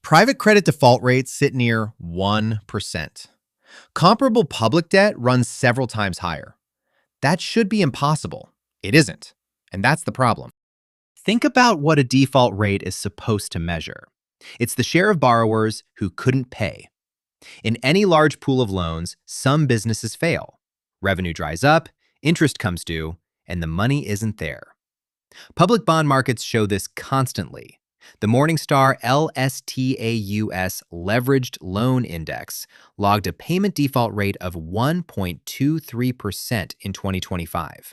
Private credit default rates sit near 1%. Comparable public debt runs several times higher. That should be impossible. It isn't. And that's the problem. Think about what a default rate is supposed to measure. It's the share of borrowers who couldn't pay. In any large pool of loans, some businesses fail. Revenue dries up, interest comes due, and the money isn't there. Public bond markets show this constantly. The Morningstar LSTA U.S. Leveraged Loan Index logged a payment default rate of 1.23% in 2025.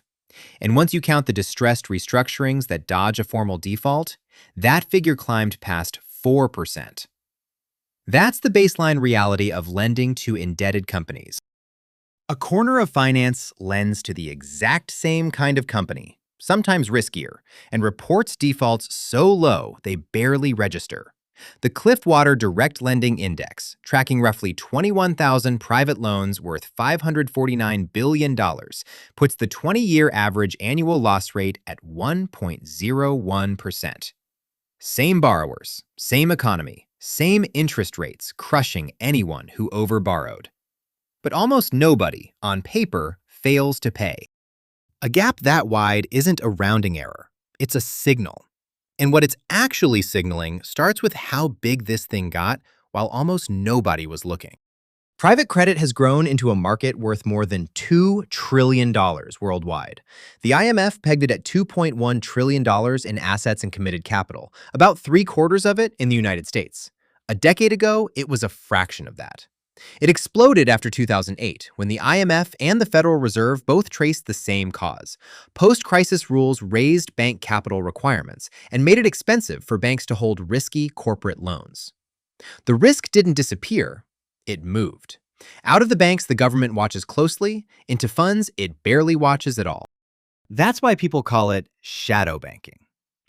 And once you count the distressed restructurings that dodge a formal default, that figure climbed past 4%. That's the baseline reality of lending to indebted companies. A corner of finance lends to the exact same kind of company, sometimes riskier, and reports defaults so low they barely register. The Cliffwater Direct Lending Index, tracking roughly 21,000 private loans worth $549 billion, puts the 20-year average annual loss rate at 1.01%. Same borrowers, same economy, same interest rates crushing anyone who overborrowed. But almost nobody, on paper, fails to pay. A gap that wide isn't a rounding error. It's a signal. And what it's actually signaling starts with how big this thing got while almost nobody was looking. Private credit has grown into a market worth more than $2 trillion worldwide. The IMF pegged it at $2.1 trillion in assets and committed capital, about 3/4 of it in the United States. A decade ago, it was a fraction of that. It exploded after 2008, when the IMF and the Federal Reserve both traced the same cause. Post-crisis rules raised bank capital requirements and made it expensive for banks to hold risky corporate loans. The risk didn't disappear, it moved. Out of the banks the government watches closely, into funds it barely watches at all. That's why people call it shadow banking.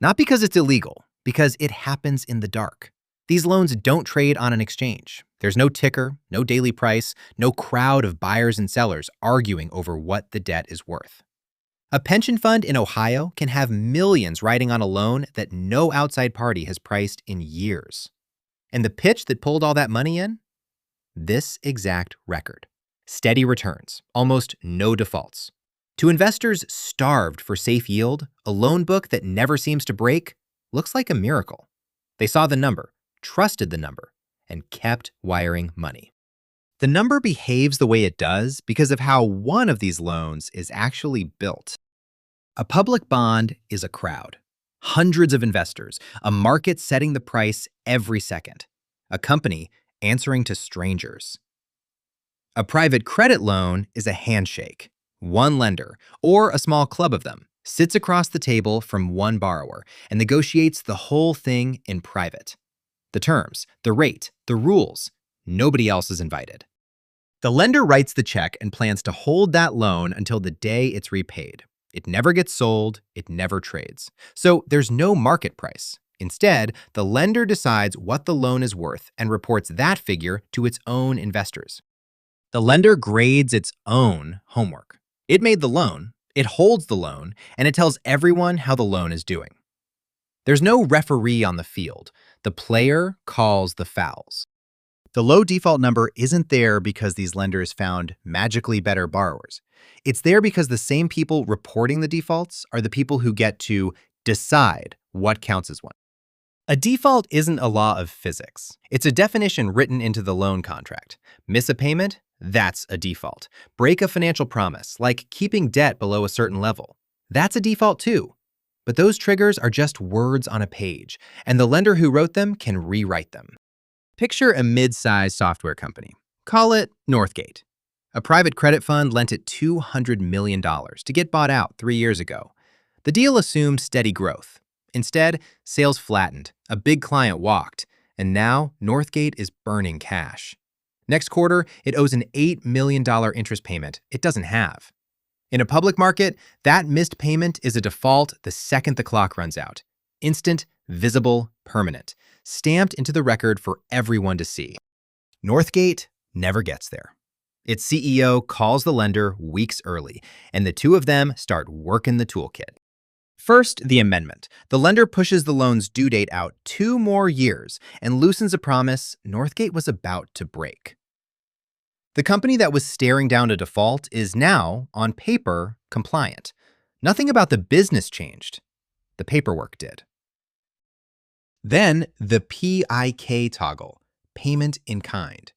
Not because it's illegal, because it happens in the dark. These loans don't trade on an exchange. There's no ticker, no daily price, no crowd of buyers and sellers arguing over what the debt is worth. A pension fund in Ohio can have millions riding on a loan that no outside party has priced in years. And the pitch that pulled all that money in? This exact record. Steady returns, almost no defaults. To investors starved for safe yield, a loan book that never seems to break looks like a miracle. They saw the number, trusted the number, and kept wiring money. The number behaves the way it does because of how one of these loans is actually built. A public bond is a crowd. Hundreds of investors, a market setting the price every second. A company answering to strangers. A private credit loan is a handshake. One lender, or a small club of them, sits across the table from one borrower and negotiates the whole thing in private. The terms, the rate, the rules, nobody else is invited. The lender writes the check and plans to hold that loan until the day it's repaid. It never gets sold, it never trades. So there's no market price. Instead, the lender decides what the loan is worth and reports that figure to its own investors. The lender grades its own homework. It made the loan, it holds the loan, and it tells everyone how the loan is doing. There's no referee on the field. The player calls the fouls. The low default number isn't there because these lenders found magically better borrowers. It's there because the same people reporting the defaults are the people who get to decide what counts as one. A default isn't a law of physics. It's a definition written into the loan contract. Miss a payment? That's a default. Break a financial promise, like keeping debt below a certain level. That's a default too. But those triggers are just words on a page, and the lender who wrote them can rewrite them. Picture a mid-sized software company. Call it Northgate. A private credit fund lent it $200 million to get bought out 3 years ago. The deal assumed steady growth. Instead, sales flattened, a big client walked, and now Northgate is burning cash. Next quarter, it owes an $8 million interest payment it doesn't have. In a public market, that missed payment is a default the second the clock runs out. Instant, visible, permanent, stamped into the record for everyone to see. Northgate never gets there. Its CEO calls the lender weeks early, and the two of them start working the toolkit. First, the amendment. The lender pushes the loan's due date out 2 more years and loosens a promise Northgate was about to break. The company that was staring down a default is now, on paper, compliant. Nothing about the business changed. The paperwork did. Then, the PIK toggle, payment in kind.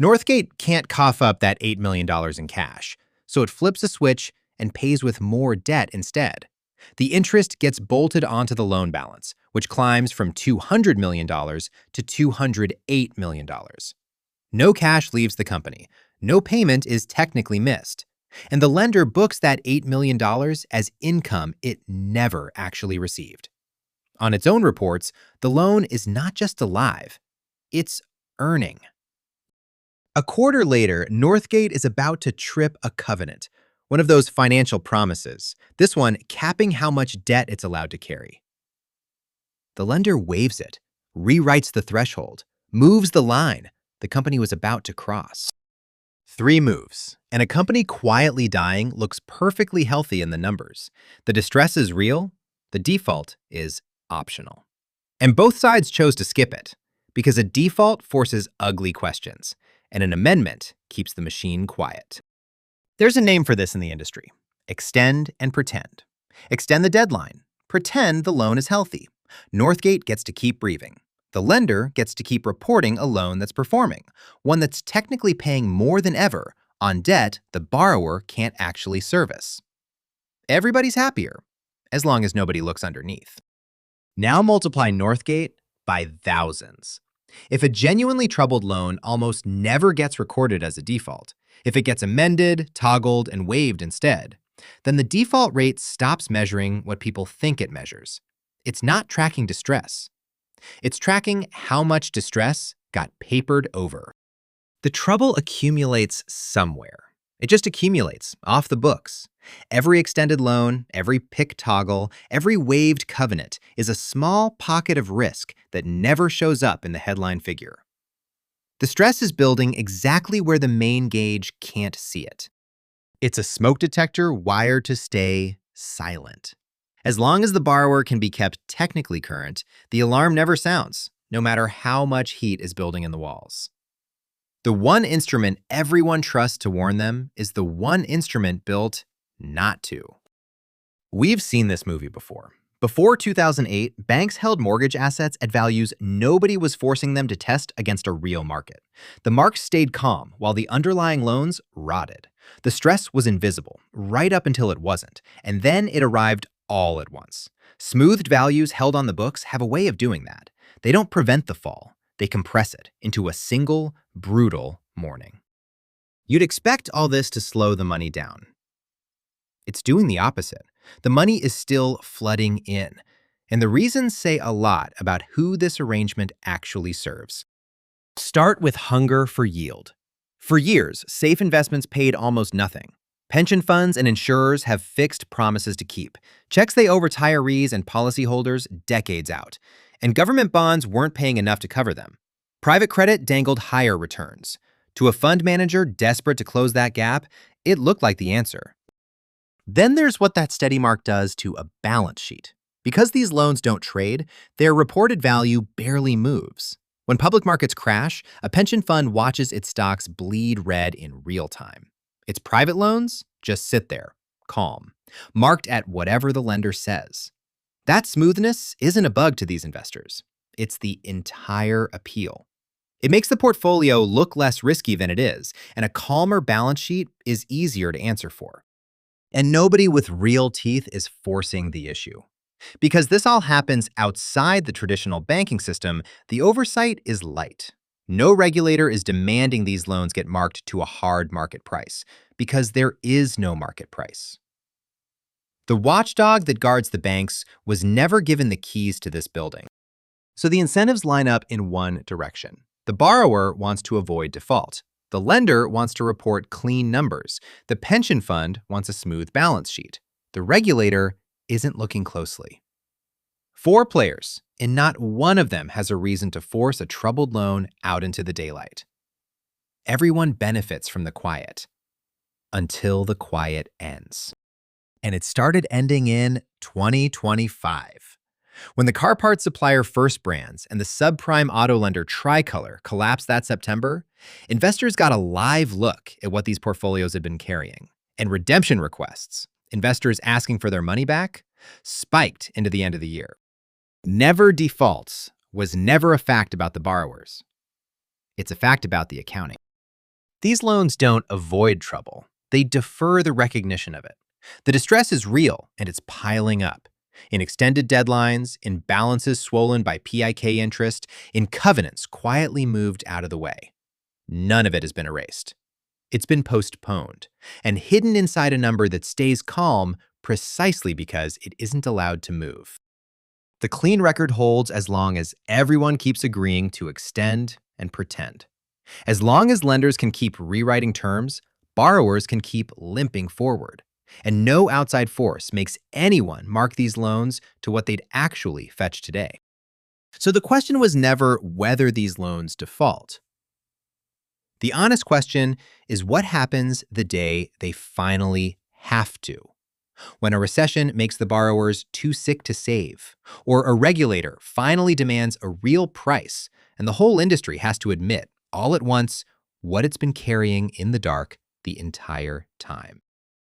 Northgate can't cough up that $8 million in cash, so it flips a switch and pays with more debt instead. The interest gets bolted onto the loan balance, which climbs from $200 million to $208 million. No cash leaves the company. No payment is technically missed. And the lender books that $8 million as income it never actually received. On its own reports, the loan is not just alive, it's earning. A quarter later, Northgate is about to trip a covenant, one of those financial promises, this one capping how much debt it's allowed to carry. The lender waives it, rewrites the threshold, moves the line the company was about to cross. 3 moves, and a company quietly dying looks perfectly healthy in the numbers. The distress is real, the default is optional. And both sides chose to skip it, because a default forces ugly questions, and an amendment keeps the machine quiet. There's a name for this in the industry: extend and pretend. Extend the deadline. Pretend the loan is healthy. Northgate gets to keep breathing. The lender gets to keep reporting a loan that's performing, one that's technically paying more than ever on debt the borrower can't actually service. Everybody's happier, as long as nobody looks underneath. Now multiply Northgate by thousands. If a genuinely troubled loan almost never gets recorded as a default, if it gets amended, toggled, and waived instead, then the default rate stops measuring what people think it measures. It's not tracking distress. It's tracking how much distress got papered over. The trouble accumulates somewhere. It just accumulates off the books. Every extended loan, every PIK toggle, every waived covenant is a small pocket of risk that never shows up in the headline figure. The stress is building exactly where the main gauge can't see it. It's a smoke detector wired to stay silent. As long as the borrower can be kept technically current, the alarm never sounds, no matter how much heat is building in the walls. The one instrument everyone trusts to warn them is the one instrument built not to. We've seen this movie before. Before 2008, banks held mortgage assets at values nobody was forcing them to test against a real market. The marks stayed calm while the underlying loans rotted. The stress was invisible, right up until it wasn't, and then it arrived all at once. Smoothed values held on the books have a way of doing that. They don't prevent the fall. They compress it into a single, brutal morning. You'd expect all this to slow the money down. It's doing the opposite. The money is still flooding in, and the reasons say a lot about who this arrangement actually serves. Start with hunger for yield. For years, safe investments paid almost nothing. Pension funds and insurers have fixed promises to keep, checks they owe retirees and policyholders decades out, and government bonds weren't paying enough to cover them. Private credit dangled higher returns. To a fund manager desperate to close that gap, it looked like the answer. Then there's what that steady mark does to a balance sheet. Because these loans don't trade, their reported value barely moves. When public markets crash, a pension fund watches its stocks bleed red in real time. Its private loans just sit there, calm, marked at whatever the lender says. That smoothness isn't a bug to these investors. It's the entire appeal. It makes the portfolio look less risky than it is, and a calmer balance sheet is easier to answer for. And nobody with real teeth is forcing the issue. Because this all happens outside the traditional banking system, the oversight is light. No regulator is demanding these loans get marked to a hard market price, because there is no market price. The watchdog that guards the banks was never given the keys to this building. So the incentives line up in one direction. The borrower wants to avoid default. The lender wants to report clean numbers. The pension fund wants a smooth balance sheet. The regulator isn't looking closely. 4 players, and not one of them has a reason to force a troubled loan out into the daylight. Everyone benefits from the quiet, until the quiet ends. And it started ending in 2025. When the car parts supplier First Brands and the subprime auto lender Tricolor collapsed that September, investors got a live look at what these portfolios had been carrying. And redemption requests, investors asking for their money back, spiked into the end of the year. Never defaults was never a fact about the borrowers. It's a fact about the accounting. These loans don't avoid trouble. They defer the recognition of it. The distress is real, and it's piling up. In extended deadlines, in balances swollen by PIK interest, in covenants quietly moved out of the way. None of it has been erased. It's been postponed and hidden inside a number that stays calm precisely because it isn't allowed to move. The clean record holds as long as everyone keeps agreeing to extend and pretend. As long as lenders can keep rewriting terms, borrowers can keep limping forward. And no outside force makes anyone mark these loans to what they'd actually fetch today. So the question was never whether these loans default. The honest question is what happens the day they finally have to. When a recession makes the borrowers too sick to save, or a regulator finally demands a real price and the whole industry has to admit all at once what it's been carrying in the dark the entire time.